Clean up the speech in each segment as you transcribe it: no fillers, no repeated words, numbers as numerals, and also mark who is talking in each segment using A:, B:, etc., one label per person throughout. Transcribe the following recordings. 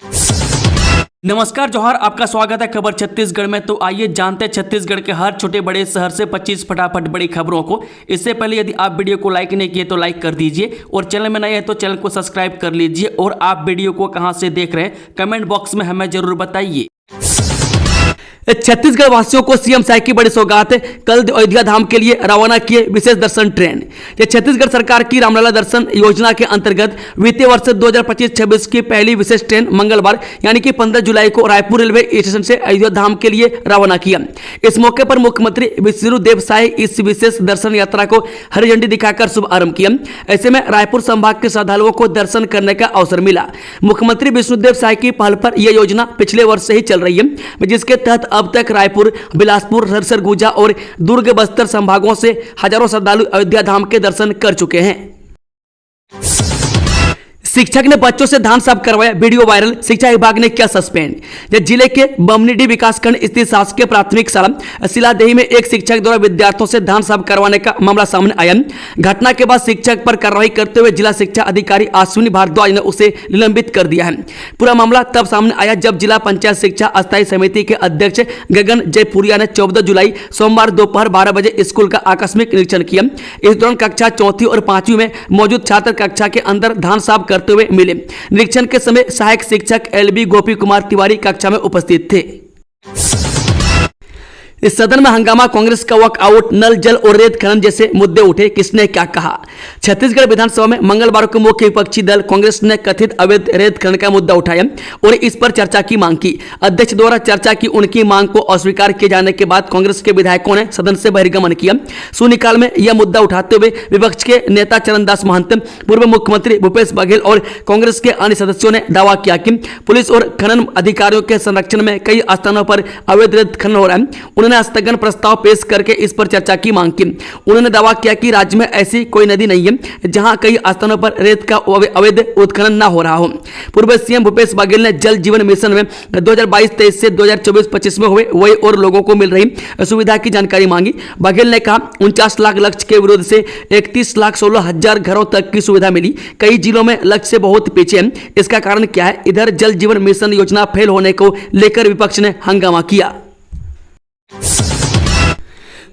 A: नमस्कार जोहार, आपका स्वागत है खबर छत्तीसगढ़ में। तो आइए जानते हैं छत्तीसगढ़ के हर छोटे बड़े शहर से 25 फटाफट बड़ी खबरों को। इससे पहले यदि आप वीडियो को लाइक नहीं किए तो लाइक कर दीजिए और चैनल में नए हैं तो चैनल को सब्सक्राइब कर लीजिए। और आप वीडियो को कहां से देख रहे हैं कमेंट बॉक्स में हमें जरूर बताइए। छत्तीसगढ़ वासियों को सीएम साई की बड़ी सौगात है। कल अयोध्या धाम के लिए रवाना किए विशेष दर्शन ट्रेन। यह छत्तीसगढ़ सरकार की रामलला दर्शन योजना के अंतर्गत वित्तीय वर्ष 2025-26 की पहली विशेष ट्रेन मंगलवार यानी कि 15 जुलाई को रायपुर रेलवे स्टेशन से अयोध्या धाम के लिए रवाना किया। इस मौके पर मुख्यमंत्री विष्णुदेव साय इस विशेष दर्शन यात्रा को हरी झंडी दिखाकर शुभारंभ किया। ऐसे में रायपुर संभाग के श्रद्धालुओं को दर्शन करने का अवसर मिला। मुख्यमंत्री विष्णुदेव साय की पहल पर यह योजना पिछले वर्ष से ही चल रही है, जिसके तहत अब तक रायपुर, बिलासपुर, सरगुजा और दुर्ग बस्तर संभागों से हजारों श्रद्धालु अयोध्या धाम के दर्शन कर चुके हैं। शिक्षक ने बच्चों से धान साफ करवाया, वीडियो वायरल। शिक्षा विभाग ने किया सस्पेंड। जिले के बमनीडी विकासखंड स्थित शासकीय प्राथमिक शाला सिलादेही में एक शिक्षक द्वारा विद्यार्थियों से धान साफ करवाने का मामला सामने आया। घटना के बाद शिक्षक पर कार्रवाई करते हुए जिला शिक्षा अधिकारी अश्विनी भारद्वाज ने उसे निलंबित कर दिया है। पूरा मामला तब सामने आया जब जिला पंचायत शिक्षा अस्थायी समिति के अध्यक्ष गगन जयपुरिया ने 14 जुलाई सोमवार दोपहर 12 बजे स्कूल का आकस्मिक निरीक्षण किया। इस दौरान कक्षा 4वीं और 5वीं में मौजूद छात्र कक्षा के अंदर धान साफ करते हुए मिले। निरीक्षण के समय सहायक शिक्षक एलबी गोपी कुमार तिवारी कक्षा में उपस्थित थे। इस सदन में हंगामा, कांग्रेस का वॉकआउट, नल जल और रेत खनन जैसे मुद्दे उठे। किसने क्या कहा? छत्तीसगढ़ विधानसभा में मंगलवार को मुख्य विपक्षी दल कांग्रेस ने कथित अवैध रेत खनन का मुद्दा उठाया और इस पर चर्चा की मांग की। अध्यक्ष द्वारा चर्चा की उनकी मांग को अस्वीकार किए जाने के बाद कांग्रेस के विधायकों ने सदन से बहिर्गमन किया। शून्यकाल में यह मुद्दा उठाते हुए विपक्ष के नेता चरणदास महंत, पूर्व मुख्यमंत्री भूपेश बघेल और कांग्रेस के अन्य सदस्यों ने दावा किया कि पुलिस और खनन अधिकारियों के संरक्षण में कई स्थानों पर अवैध रेत खनन हो रहा है। उन्होंने स्थगन प्रस्ताव पेश करके इस पर चर्चा की मांग की। उन्होंने दावा किया कि राज्य में ऐसी कोई नदी नहीं है जहां कई स्थानों पर रेत का अवैध उत्खनन न हो रहा हो। पूर्व सीएम भूपेश बघेल ने जल जीवन मिशन में 2022-23 से 2024-25 में हुए वही और लोगों को मिल रही सुविधा की जानकारी मांगी। बघेल ने कहा 49 लाख लक्ष्य के विरोध से 31,16,000 घरों तक की सुविधा मिली। कई जिलों में लक्ष्य से बहुत पीछे है। इसका कारण क्या है? इधर जल जीवन मिशन योजना फेल होने को लेकर विपक्ष ने हंगामा किया।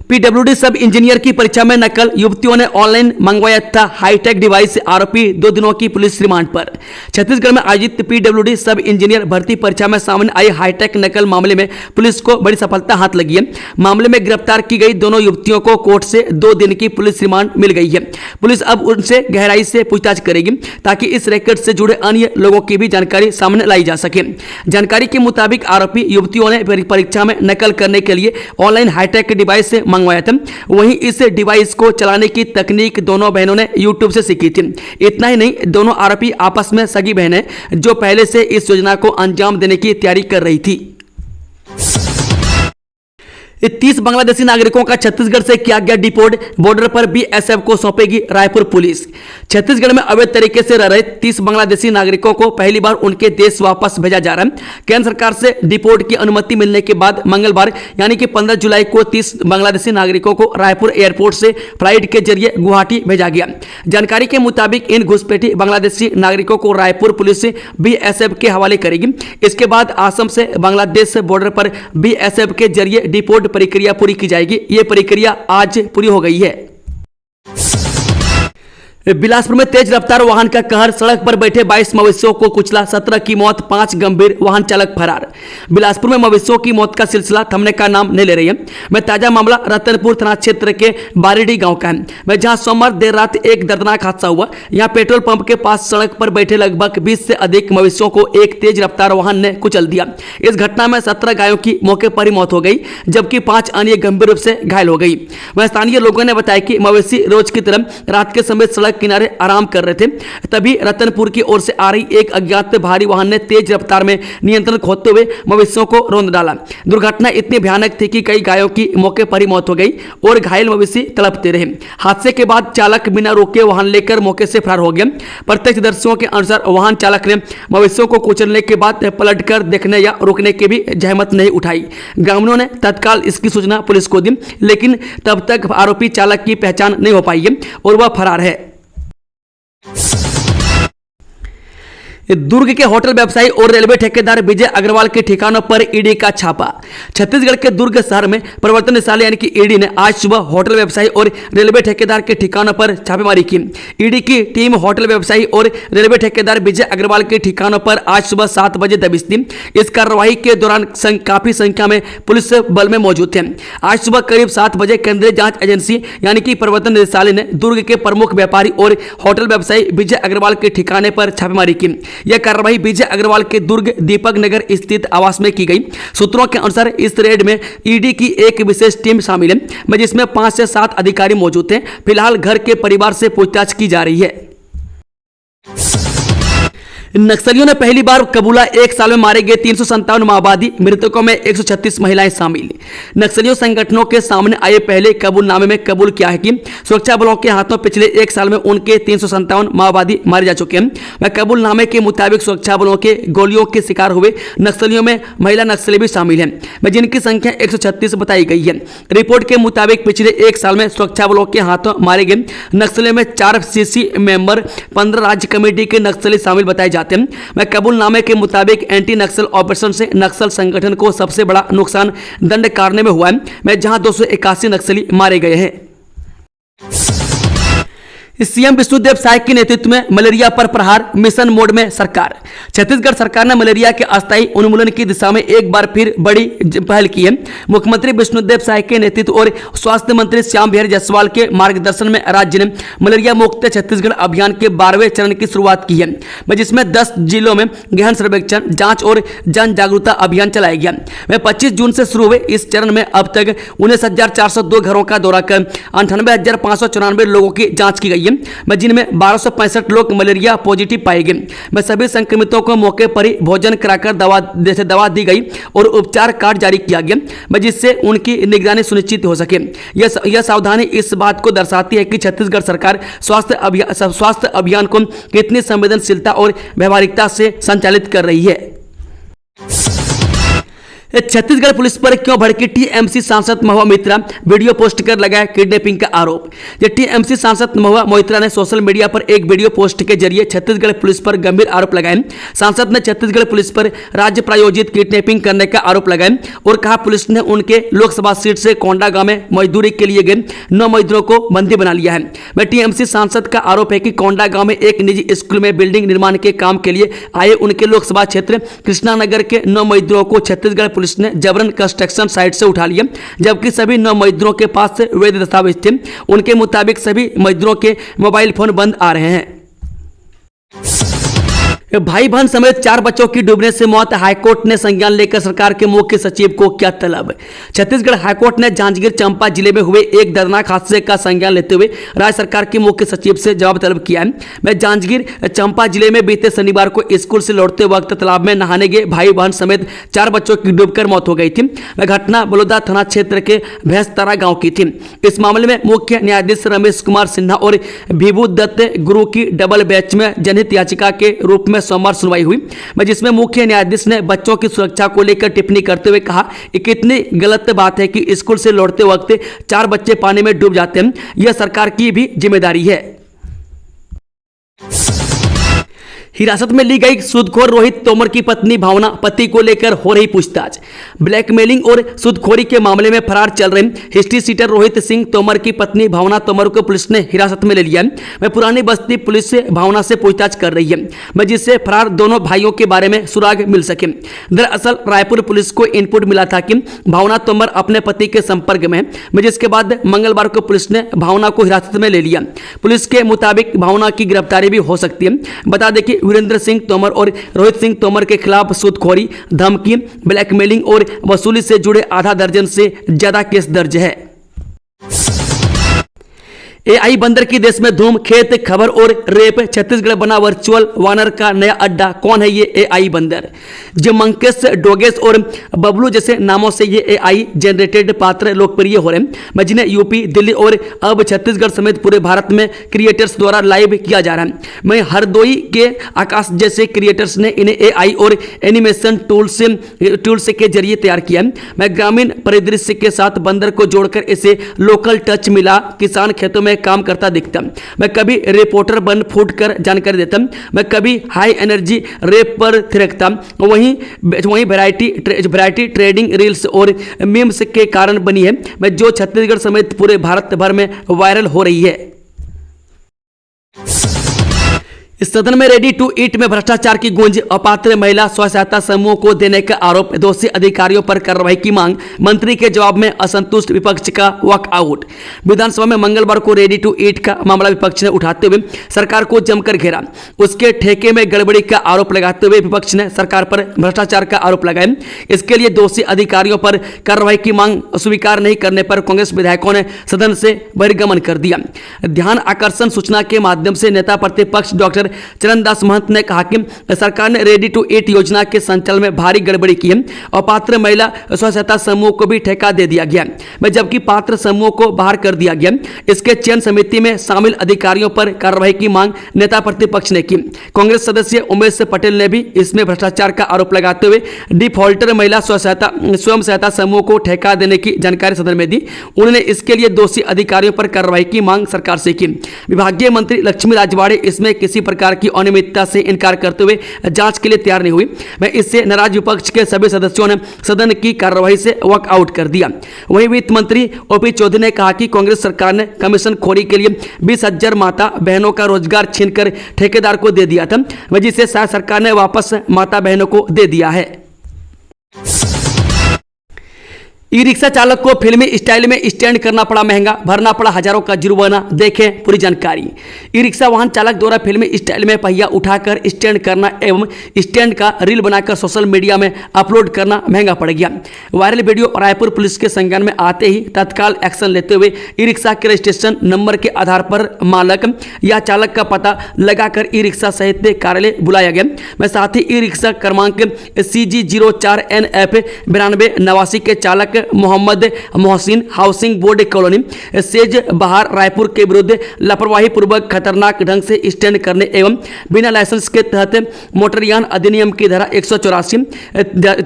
A: पीडब्ल्यूडी सब इंजीनियर की परीक्षा में नकल, युवतियों ने ऑनलाइन मंगवाया था हाईटेक डिवाइस। आरोपी 2 दिनों की पुलिस रिमांड पर। छत्तीसगढ़ में आयोजित पीडब्ल्यूडी सब इंजीनियर भर्ती परीक्षा में सामने आई हाईटेक नकल मामले में पुलिस को बड़ी सफलता हाथ लगी है। मामले में गिरफ्तार की गई दोनों युवतियों को कोर्ट से 2 दिन की पुलिस रिमांड मिल गई है। पुलिस अब उनसे गहराई से पूछताछ करेगी ताकि इस रैकेट से जुड़े अन्य लोगों की भी जानकारी सामने लाई जा सके। जानकारी के मुताबिक आरोपी युवतियों ने परीक्षा में नकल करने के लिए ऑनलाइन हाईटेक डिवाइस से मंगवाया था। वहीं इस डिवाइस को चलाने की तकनीक दोनों बहनों ने यूट्यूब से सीखी थी। इतना ही नहीं, दोनों आरोपी आपस में सगी बहनें जो पहले से इस योजना को अंजाम देने की तैयारी कर रही थी। 30 बांग्लादेशी नागरिकों का छत्तीसगढ़ से किया गया डिपोर्ट। बॉर्डर पर बीएसएफ को सौंपेगी रायपुर पुलिस। छत्तीसगढ़ में अवैध तरीके से रह रहे 30 बांग्लादेशी नागरिकों को पहली बार उनके देश वापस भेजा जा रहा है। केंद्र सरकार से डिपोर्ट की अनुमति मिलने के बाद मंगलवार यानी कि 15 जुलाई को 30 बांग्लादेशी नागरिकों को रायपुर एयरपोर्ट से फ्लाइट के जरिए गुवाहाटी भेजा गया। जानकारी के मुताबिक इन घुसपैठी बांग्लादेशी नागरिकों को रायपुर पुलिस बीएसएफ के हवाले करेगी। इसके बाद असम से बांग्लादेश बॉर्डर पर बीएसएफ के जरिए डिपोर्ट प्रक्रिया पूरी की जाएगी। यह प्रक्रिया आज पूरी हो गई है। बिलासपुर में तेज रफ्तार वाहन का कहर, सड़क पर बैठे 22 मवेशियों को कुचला, 17 की मौत, 5 गंभीर, वाहन चालक फरार। बिलासपुर में मवेशियों की मौत का सिलसिला थमने का नाम नहीं ले रही है। मैं ताजा मामला रतनपुर थाना क्षेत्र के बारीडी गांव का है। मैं जहां सोमवार देर रात एक दर्दनाक हादसा हुआ। यहां पेट्रोल पंप के पास सड़क पर बैठे लगभग 20 से अधिक मवेशियों को एक तेज रफ्तार वाहन ने कुचल दिया। इस घटना में 17 गायों की मौके पर ही मौत हो गई, जबकि 5 अन्य गंभीर रूप से घायल हो गई। वह स्थानीय लोगों ने बताया कि मवेशी रोज की तरह रात के समय सड़क किनारे आराम कर रहे थे। तभी रतनपुर की ओर से आ रही एक अज्ञात भारी वाहन ने तेज रफ्तार में नियंत्रण खोते हुए मवेशियों को रौंद डाला। दुर्घटना इतनी भयानक थी कि कई गायों की मौके पर ही मौत हो गई और घायल मवेशी तड़पते रहे। हादसे के बाद चालक बिना रोके वाहन लेकर मौके से फरार हो गया। प्रत्यक्षदर्शियों के अनुसार वाहन चालक ने मवेशियों को कुचलने के बाद पलटकर देखने या रोकने की भी जहमत नहीं उठाई। ग्रामीणों ने तत्काल इसकी सूचना पुलिस को दी, लेकिन तब तक आरोपी चालक की पहचान नहीं हो पाई है और वह फरार है। दुर्ग के होटल व्यवसायी और रेलवे ठेकेदार विजय अग्रवाल के ठिकानों पर ईडी का छापा। छत्तीसगढ़ के दुर्ग शहर में प्रवर्तन निदेशालय यानी कि ईडी ने आज सुबह होटल व्यवसायी और रेलवे ठेकेदार के ठिकानों पर छापेमारी की। ईडी की टीम होटल व्यवसायी और रेलवे ठेकेदार विजय अग्रवाल के ठिकानों पर आज सुबह 7 बजे दबिश दी। इस कार्रवाई के दौरान काफी संख्या में पुलिस बल में मौजूद थे। आज सुबह करीब 7 बजे केंद्रीय जांच एजेंसी यानी कि प्रवर्तन निदेशालय ने दुर्ग के प्रमुख व्यापारी और होटल व्यवसायी विजय अग्रवाल के ठिकाने पर छापेमारी की। यह कार्रवाई विजय अग्रवाल के दुर्ग दीपक नगर स्थित आवास में की गई। सूत्रों के अनुसार इस रेड में ईडी की एक विशेष टीम शामिल है, जिसमें 5 से 7 अधिकारी मौजूद हैं। फिलहाल घर के परिवार से पूछताछ की जा रही है। नक्सलियों ने पहली बार कबूला 1 साल में मारे गए 357 माओवादी, मृतकों में 136 महिलाएं शामिल। नक्सलियों संगठनों के सामने आए पहले कबूलनामे में कबूल किया है कि सुरक्षा बलों के हाथों पिछले 1 साल में उनके 357 माओवादी मारे जा चुके हैं। वह कबूलनामे के मुताबिक सुरक्षा बलों के गोलियों के शिकार हुए नक्सलियों में महिला नक्सली भी शामिल हैं, जिनकी संख्या 136 बताई गई है। रिपोर्ट के मुताबिक पिछले 1 साल में सुरक्षा बलों के हाथों मारे गए नक्सलियों में 4 सीसी मेंबर, 15 राज्य कमेटी के नक्सली शामिल बताए जाते हैं। मैं कबूलनामे के मुताबिक एंटी नक्सल ऑपरेशन से नक्सल संगठन को सबसे बड़ा नुकसान दंड कारने में हुआ है, मैं जहां 281 नक्सली मारे गए हैं। सीएम विष्णुदेव साय के नेतृत्व में मलेरिया पर प्रहार, मिशन मोड में सरकार। छत्तीसगढ़ सरकार ने मलेरिया के अस्थायी उन्मूलन की दिशा में एक बार फिर बड़ी पहल की है। मुख्यमंत्री विष्णुदेव साय के नेतृत्व और स्वास्थ्य मंत्री श्याम बिहारी जायसवाल के मार्गदर्शन में राज्य ने मलेरिया मुक्त छत्तीसगढ़ अभियान के 12वें चरण की शुरुआत की है, जिसमें 10 जिलों में गहन सर्वेक्षण, जांच और जन जागरूकता अभियान चलाया गया। वह 25 जून से शुरू हुए इस चरण में अब तक 19,402 घरों का दौरा कर 98,594 लोगों की जांच की गई, जिनमें 1265 लोग मलेरिया पॉजिटिव पाए गए। सभी संक्रमितों को मौके पर ही भोजन कराकर दवा दी गई और उपचार कार्ड जारी किया गया, जिससे उनकी निगरानी सुनिश्चित हो सके। यह सावधानी इस बात को दर्शाती है कि छत्तीसगढ़ सरकार स्वास्थ्य अभियान को कितनी संवेदनशीलता और व्यवहारिकता से संचालित कर रही है। छत्तीसगढ़ पुलिस पर क्यों भड़की टीएमसी सांसद महुआ मोइत्रा, वीडियो पोस्ट कर लगाया किडनैपिंग का आरोप। टीएमसी सांसद महुआ मोइत्रा ने सोशल मीडिया पर एक वीडियो पोस्ट के जरिए छत्तीसगढ़ पुलिस पर गंभीर आरोप लगाए। सांसद ने छत्तीसगढ़ पुलिस पर राज्य प्रायोजित किडनैपिंग करने का आरोप लगाया और कहा पुलिस ने उनके लोकसभा सीट से कोंडागांव में मजदूरी के लिए गए 9 मजदूरों को बंदी बना लिया है। टीएमसी सांसद का आरोप है कि कोंडागांव में एक निजी स्कूल में बिल्डिंग निर्माण के काम के लिए आए उनके लोकसभा क्षेत्र कृष्णानगर के 9 मजदूरों को छत्तीसगढ़ पुलिस ने जबरन कंस्ट्रक्शन साइट से उठा लिया, जबकि सभी 9 मजदूरों के पास से वैध दस्तावेज थे। उनके मुताबिक सभी मजदूरों के मोबाइल फोन बंद आ रहे हैं। भाई बहन समेत 4 बच्चों की डूबने से मौत, हाईकोर्ट ने संज्ञान लेकर सरकार के मुख्य सचिव को किया तलब। छत्तीसगढ़ हाईकोर्ट ने जांजगीर चंपा जिले में हुए एक दर्दनाक हादसे का संज्ञान लेते हुए राज्य सरकार के मुख्य सचिव से जवाब तलब किया है। जांजगीर चंपा जिले में बीते शनिवार को स्कूल से लौटते वक्त तालाब में नहाने गए भाई बहन समेत 4 बच्चों की डूबकर मौत हो गई थी। घटना बलौदा थाना क्षेत्र के भैंसतारा गाँव की थी। इस मामले में मुख्य न्यायाधीश रमेश कुमार सिन्हा और विभू दत्त गुरु की डबल बेंच में जनहित याचिका के रूप में सोमवार सुनवाई हुई, जिसमें मुख्य न्यायाधीश ने बच्चों की सुरक्षा को लेकर टिप्पणी करते हुए कहा कि कितनी गलत बात है कि स्कूल से लौटते वक्त 4 बच्चे पानी में डूब जाते हैं, यह सरकार की भी जिम्मेदारी है। हिरासत में ली गई सूदखोर रोहित तोमर की पत्नी भावना, पति को लेकर हो रही पूछताछ। ब्लैकमेलिंग और सूदखोरी के मामले में फरार चल रहे हिस्ट्री सीटर रोहित सिंह तोमर की पत्नी भावना तोमर को पुलिस ने हिरासत में ले लिया है। वह पुरानी बस्ती पुलिस से भावना से पूछताछ कर रही है, जिससे फरार दोनों भाइयों के बारे में सुराग मिल सके। दरअसल रायपुर पुलिस को इनपुट मिला था कि भावना तोमर अपने पति के संपर्क में है, जिसके बाद मंगलवार को पुलिस ने भावना को हिरासत में ले लिया। पुलिस के मुताबिक भावना की गिरफ्तारी भी हो सकती है। बता दें कि वीरेंद्र सिंह तोमर और रोहित सिंह तोमर के खिलाफ सूदखोरी, धमकी, ब्लैकमेलिंग और वसूली से जुड़े आधा दर्जन से ज्यादा केस दर्ज है। एआई बंदर की देश में धूम, खेत खबर और रेप, छत्तीसगढ़ बना वर्चुअल वानर का नया अड्डा। कौन है ये एआई बंदर? जो मंकेश, डोगेस और बबलू जैसे नामों से ये एआई जनरेटेड पात्र लोकप्रिय हो रहे हैं, जिन्हें यूपी, दिल्ली और अब छत्तीसगढ़ समेत पूरे भारत में क्रिएटर्स द्वारा लाइव किया जा रहा है। मैं हरदोई के आकाश जैसे क्रिएटर्स ने इन्हें एआई और एनिमेशन टूल्स के जरिए तैयार किया है। मैं ग्रामीण परिदृश्य के साथ बंदर को जोड़कर इसे लोकल टच मिला, किसान खेतों में काम करता दिखता। मैं कभी रिपोर्टर बन फूट कर जानकारी देता, मैं कभी हाई एनर्जी रेप पर थिरकता। वहीं वैरायटी ट्रेडिंग रील्स और मीम्स के कारण बनी है मैं जो छत्तीसगढ़ समेत पूरे भारत भर में वायरल हो रही है। इस सदन में रेडी टू ईट में भ्रष्टाचार की गूंज, अपात्र महिला स्व सहायता समूह को देने का आरोप, दोषी अधिकारियों पर कार्रवाई की मांग, मंत्री के जवाब में असंतुष्ट विपक्ष का वॉकआउट। विधानसभा में मंगलवार को रेडी टू ईट का मामला विपक्ष ने उठाते हुए सरकार को जमकर घेरा। उसके ठेके में गड़बड़ी का आरोप लगाते हुए विपक्ष ने सरकार पर भ्रष्टाचार का आरोप लगाया। इसके लिए दोषी अधिकारियों पर कार्रवाई की मांग स्वीकार नहीं करने पर कांग्रेस विधायकों ने सदन से बहिर्गमन कर दिया। ध्यान आकर्षण सूचना के माध्यम से नेता प्रतिपक्ष डॉक्टर चरणदास महंत ने कहा कि सरकार ने रेडी टू ईट योजना के संचालन में भारी गड़बड़ी की है और पात्र महिला स्व सहायता समूह को भी ठेका दे दिया गया है, जबकि पात्र समूह को बाहर कर दिया गया। इसके चयन समिति में शामिल अधिकारियों पर कार्रवाई की मांग नेता प्रतिपक्ष ने की। कांग्रेस सदस्य उमेश पटेल ने भी इसमें भ्रष्टाचार का आरोप लगाते हुए डिफॉल्टर महिला स्वयं सहायता समूह को ठेका देने की जानकारी सदन में दी। उन्होंने इसके लिए दोषी अधिकारियों पर कार्रवाई की मांग सरकार से की। विभागीय मंत्री लक्ष्मी राजवाड़े इसमें किसी प्रकार की अनियमितता से इनकार करते हुए जांच के लिए तैयार नहीं हुई। मैं इससे नाराज विपक्ष के सभी सदस्यों ने सदन की कार्यवाही से वॉकआउट कर दिया। वहीं वित्त मंत्री ओपी चौधरी ने कहा कि कांग्रेस सरकार ने कमीशन खोरी के लिए 20,000 माता बहनों का रोजगार छीनकर ठेकेदार को दे दिया था, जिसे शायद सरकार ने वापस माता बहनों को दे दिया है। ई रिक्शा चालक को फिल्मी स्टाइल में स्टैंड करना पड़ा महंगा, भरना पड़ा हजारों का जुर्माना। देखें पूरी जानकारी। ई रिक्शा वाहन चालक द्वारा फिल्मी स्टाइल में पहिया उठाकर स्टैंड करना एवं स्टैंड का रील बनाकर सोशल मीडिया में अपलोड करना महंगा पड़ गया। वायरल वीडियो रायपुर पुलिस के संज्ञान में आते ही तत्काल एक्शन लेते हुए ई रिक्शा के रजिस्ट्रेशन नंबर के आधार पर मालक या चालक का पता लगाकर ई रिक्शा सहित कार्यालय बुलाया गया। मैं साथ ही ई रिक्शा क्रमांक CG04NF 9289 के चालक Mohammad Mohsin housing board colony सेज बहार रायपुर के विरुद्ध लापरवाही पूर्वक खतरनाक ढंग से स्टैंड करने एवं बिना लाइसेंस के तहत मोटरयान अधिनियम की धारा 184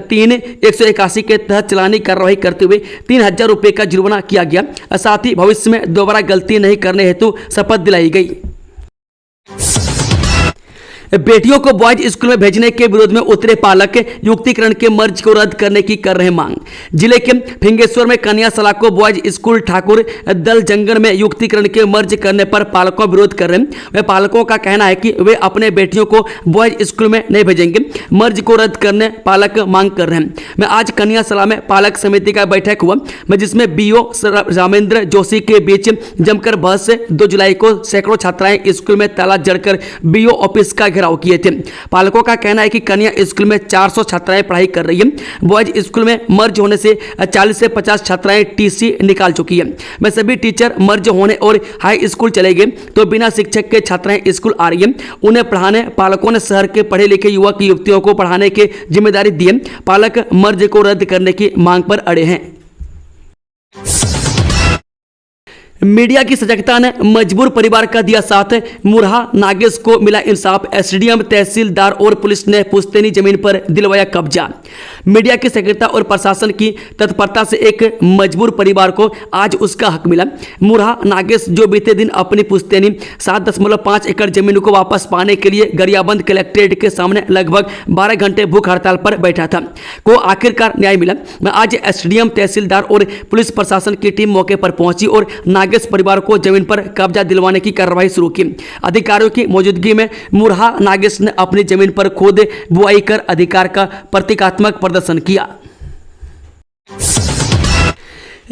A: 3 181 के तहत चलानी कार्रवाई करते हुए 3,000 रुपये का जुर्माना किया गया। साथ ही भविष्य में दोबारा गलती नहीं करने हेतु शपथ दिलाई गई। बेटियों को बॉयज स्कूल में भेजने के विरोध में उतरे पालक युक्तिकरण के मर्ज को रद्द करने की कर रहे मांग। जिले के फिंगेश्वर में कन्या सला को बॉयज स्कूल ठाकुर दल जंगल में युक्तिकरण के मर्ज करने पर पालकों विरोध कर रहे हैं। वे पालकों का कहना है कि वे अपने बेटियों को बॉयज स्कूल में नहीं भेजेंगे। मर्ज को रद्द करने पालक मांग कर रहे हैं। मैं आज कन्या सला में पालक समिति का बैठक हुआ जिसमें BO रामेंद्र जोशी के बीच जमकर बहस से 2 जुलाई को सैकड़ों छात्राएं स्कूल में ताला जड़कर BO ऑफिस का किए थे। पालकों का कहना है कि कन्या स्कूल में 400 छात्राएं पढ़ाई कर रही हैं। बॉयज स्कूल में मर्ज होने से 40 से 50 छात्राएं TC निकाल चुकी हैं। मैं सभी टीचर मर्ज होने और हाई स्कूल चले गए तो बिना शिक्षक के छात्राएं स्कूल आ रही हैं। उन्हें पढ़ाने पालकों ने शहर के पढ़े लिखे युवक युवतियों को पढ़ाने की जिम्मेदारी दी है। पालक मर्ज को रद्द करने की मांग पर अड़े हैं। मीडिया की सजगता ने मजबूर परिवार का दिया साथ, मुरहा नागेश को मिला इंसाफ। SDM तहसीलदार और पुलिस ने पुश्तैनी जमीन पर दिलवाया कब्जा। मीडिया की सक्रियता और प्रशासन की तत्परता से एक मजबूर परिवार को आज उसका हक मिला। मुरहा नागेश जो बीते दिन अपनी पुश्तैनी 7.5 एकड़ जमीन को वापस पाने के लिए गरियाबंद कलेक्ट्रेट के सामने लगभग 12 घंटे भूख हड़ताल पर बैठा था, को आखिरकार न्याय मिला। मैं आज SDM तहसीलदार और पुलिस प्रशासन की टीम मौके पर पहुंची और नागेश परिवार को जमीन पर कब्जा दिलवाने की कार्रवाई शुरू की। अधिकारियों की मौजूदगी में मुरहा नागेश ने अपनी जमीन पर खुद बुआई कर अधिकार का प्रतीकात्मक प्रदर्शन किया।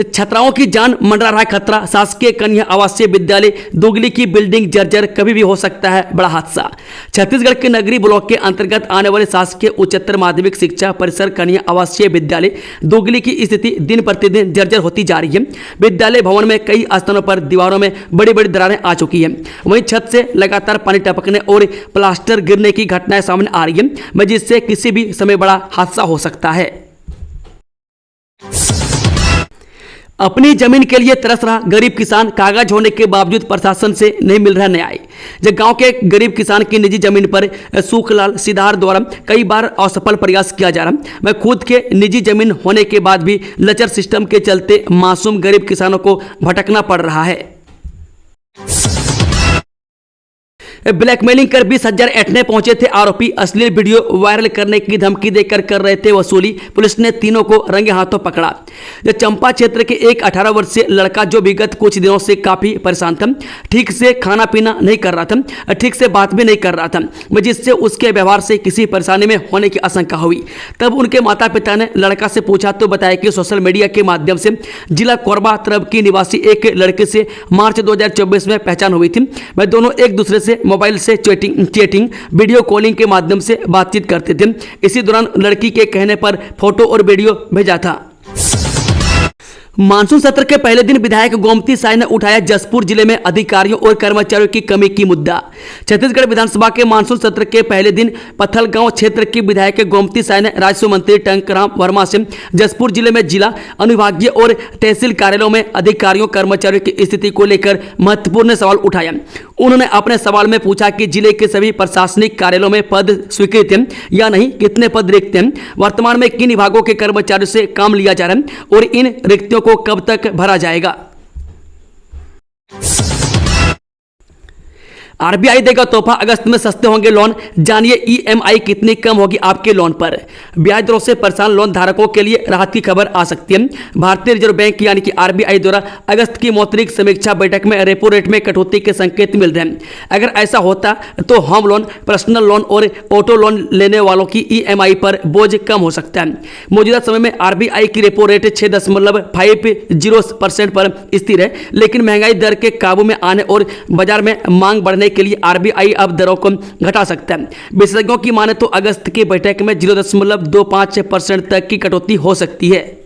A: छात्राओं की जान मंडरा रहा खतरा। शासकीय कन्या आवासीय विद्यालय दोगली की बिल्डिंग जर्जर, कभी भी हो सकता है बड़ा हादसा। छत्तीसगढ़ के नगरी ब्लॉक के अंतर्गत आने वाले शासकीय उच्चतर माध्यमिक शिक्षा परिसर कन्या आवासीय विद्यालय दोगली की स्थिति दिन प्रतिदिन जर्जर होती जा रही है। विद्यालय भवन में कई स्थानों पर दीवारों में बड़ी बड़ी दरारें आ चुकी हैं। वहीं छत से लगातार पानी टपकने और प्लास्टर गिरने की घटनाएं सामने आ रही है, जिससे किसी भी समय बड़ा हादसा हो सकता है। अपनी जमीन के लिए तरस रहा गरीब किसान, कागज होने के बावजूद प्रशासन से नहीं मिल रहा न्याय। जब गांव के गरीब किसान की निजी जमीन पर सुखलाल सिधार द्वारा कई बार असफल प्रयास किया जा रहा, मैं खुद के निजी जमीन होने के बाद भी लचर सिस्टम के चलते मासूम गरीब किसानों को भटकना पड़ रहा है। ब्लैकमेलिंग कर 20,000 ऐंठने पहुंचे थे आरोपी। अश्लील वीडियो वायरल करने की धमकी देकर कर रहे थे वसूली। पुलिस ने तीनों को रंगे हाथों पकड़ा। जो चंपा क्षेत्र के एक 18 वर्षीय लड़का जो विगत कुछ दिनों से काफी परेशान था, ठीक से खाना पीना नहीं कर रहा था, ठीक से बात भी नहीं कर रहा था, जिससे उसके व्यवहार से किसी परेशानी में होने की आशंका हुई। तब उनके माता पिता ने लड़का से पूछा तो बताया कि सोशल मीडिया के माध्यम से जिला कोरबा तरफ की निवासी एक लड़के से मार्च 2024 में पहचान हुई थी। वह दोनों एक दूसरे से मोबाइल से चैटिंग वीडियो कॉलिंग के माध्यम से बातचीत करते थे। इसी दौरान लड़की के कहने पर फोटो और वीडियो भेजा था। मानसून सत्र के पहले दिन विधायक गोमती साय ने उठाया जसपुर जिले में अधिकारियों और कर्मचारियों की कमी की मुद्दा। छत्तीसगढ़ विधानसभा के मानसून सत्र के पहले दिन पत्थलगांव क्षेत्र की विधायक गोमती साय ने राजस्व मंत्री टंकराम वर्मा से जसपुर जिले में जिला अनुविभागीय और तहसील कार्यालयों में अधिकारियों कर्मचारियों की स्थिति को लेकर महत्वपूर्ण सवाल उठाया। उन्होंने अपने सवाल में पूछा कि जिले के सभी प्रशासनिक कार्यालयों में पद स्वीकृत हैं या नहीं, कितने पद रिक्त हैं, वर्तमान में किन विभागों के कर्मचारियों से काम लिया जा रहा है और इन रिक्तियों को कब तक भरा जाएगा। आरबीआई देगा तोहफा, अगस्त में सस्ते होंगे लोन। जानिए ईएमआई कितनी कम होगी आपके लोन पर। ब्याज दरों से परेशान लोन धारकों के लिए राहत की खबर आ सकती है। भारतीय रिजर्व बैंक यानी कि आरबीआई द्वारा अगस्त की मौद्रिक समीक्षा बैठक में रेपो रेट में कटौती के संकेत मिल रहे हैं। अगर ऐसा होता तो होम लोन, पर्सनल लोन और ऑटो लोन लेने वालों की ईएमआई पर बोझ कम हो सकता है। मौजूदा समय में आरबीआई की रेपो रेट 6.50% पर स्थिर है, लेकिन महंगाई दर के काबू में आने और बाजार में मांग बढ़ने के लिए आरबीआई अब दरों को घटा सकता है। विशेषज्ञों की माने तो अगस्त की बैठक में 0.25% तक की कटौती हो सकती है।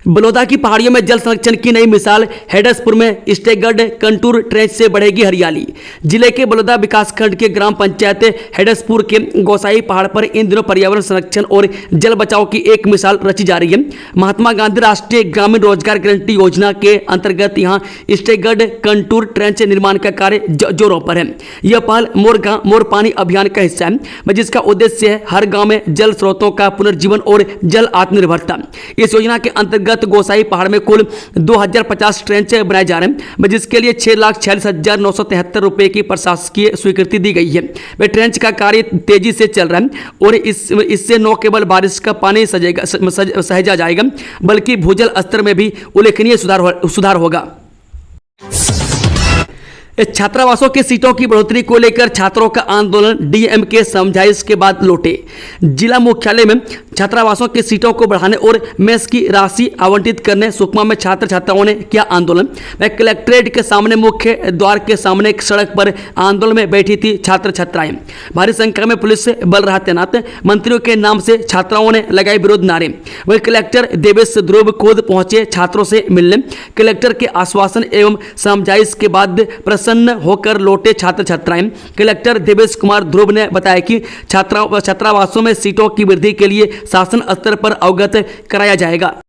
A: बलौदा की पहाड़ियों में जल संरक्षण की नई मिसाल। हेडसपुर में स्टेगर्ड कंटूर ट्रेंच से बढ़ेगी हरियाली। जिले के बलौदा विकासखंड के ग्राम पंचायत हेडसपुर के गोसाई पहाड़ पर इन दिनों पर्यावरण संरक्षण और जल बचाव की एक मिसाल रची जा रही है। महात्मा गांधी राष्ट्रीय ग्रामीण रोजगार गारंटी योजना के अंतर्गत यहां स्टेगर्ड कंटूर ट्रेंच निर्माण का कार्य जोरों पर है। यह पहल मोर पानी अभियान का हिस्सा है, जिसका उद्देश्य है हर गाँव में जल स्रोतों का पुनर्जीवन और जल आत्मनिर्भरता। इस योजना के अंतर्गत गोसाई पहाड़ में कुल 2050 ट्रेंच बनाए जा रहे हैं, जिसके लिए 6,46,973 रुपए की प्रशासकीय स्वीकृति दी गई है। वे ट्रेंच का कार्य तेजी से चल रहा है और इससे न केवल बारिश का पानी सहेजा जाएगा, बल्कि भूजल स्तर में भी उल्लेखनीय सुधार होगा। छात्रावासों की सीटों की बढ़ोतरी को लेकर छात्रों का आंदोलन डीएम के समझाइश के बाद लौटे। जिला मुख्यालय में छात्रावासों की सीटों को बढ़ाने और मेस की राशि आवंटित करने सुकमा में छात्र छात्राओं ने किया आंदोलन। वह कलेक्ट्रेट के सामने मुख्य द्वार के सामने एक सड़क पर आंदोलन में बैठी थी छात्र छात्राएं। भारी संख्या में पुलिस बल रहा तैनात। मंत्रियों के नाम से छात्राओं ने लगाए विरोध नारे। वही कलेक्टर देवेश ध्रुव खुद पहुंचे छात्रों से मिलने। कलेक्टर के आश्वासन एवं समझाइश के बाद प्रसन्न होकर लौटे छात्र छात्राएं। कलेक्टर देवेश कुमार ध्रुव ने बताया कि छात्रावासों में सीटों की वृद्धि के लिए शासन स्तर पर अवगत कराया जाएगा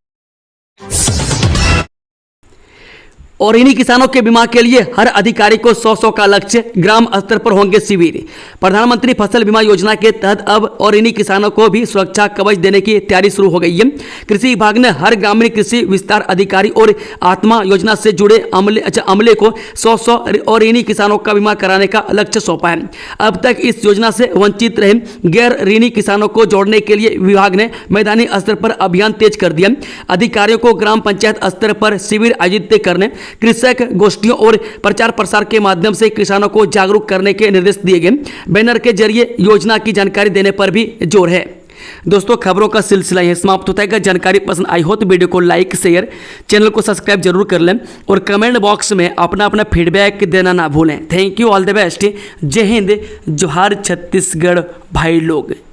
A: और इन्हीं किसानों के बीमा के लिए हर अधिकारी को 100 का लक्ष्य। ग्राम स्तर पर होंगे शिविर। प्रधानमंत्री फसल बीमा योजना के तहत अब और इन्हीं किसानों को भी सुरक्षा कवच देने की तैयारी शुरू हो गई है। कृषि विभाग ने हर ग्रामीण कृषि विस्तार अधिकारी और आत्मा योजना से जुड़े अमले को 100 और इन्हीं किसानों का बीमा कराने का लक्ष्य सौंपा है। अब तक इस योजना से वंचित रहे गैर ऋणी किसानों को जोड़ने के लिए विभाग ने मैदानी स्तर पर अभियान तेज कर दिया। अधिकारियों को ग्राम पंचायत स्तर पर शिविर आयोजित करने, कृषक गोष्ठियों और प्रचार प्रसार के माध्यम से किसानों को जागरूक करने के निर्देश दिए गए। बैनर के जरिए योजना की जानकारी देने पर भी जोर है। दोस्तों, खबरों का सिलसिला यहीं समाप्त होता है। अगर जानकारी पसंद आई हो तो वीडियो को लाइक, शेयर, चैनल को सब्सक्राइब जरूर कर लें और कमेंट बॉक्स में अपना फीडबैक देना ना भूलें। Thank you, all the best. जय हिंद, जोहार छत्तीसगढ़ भाई लोग।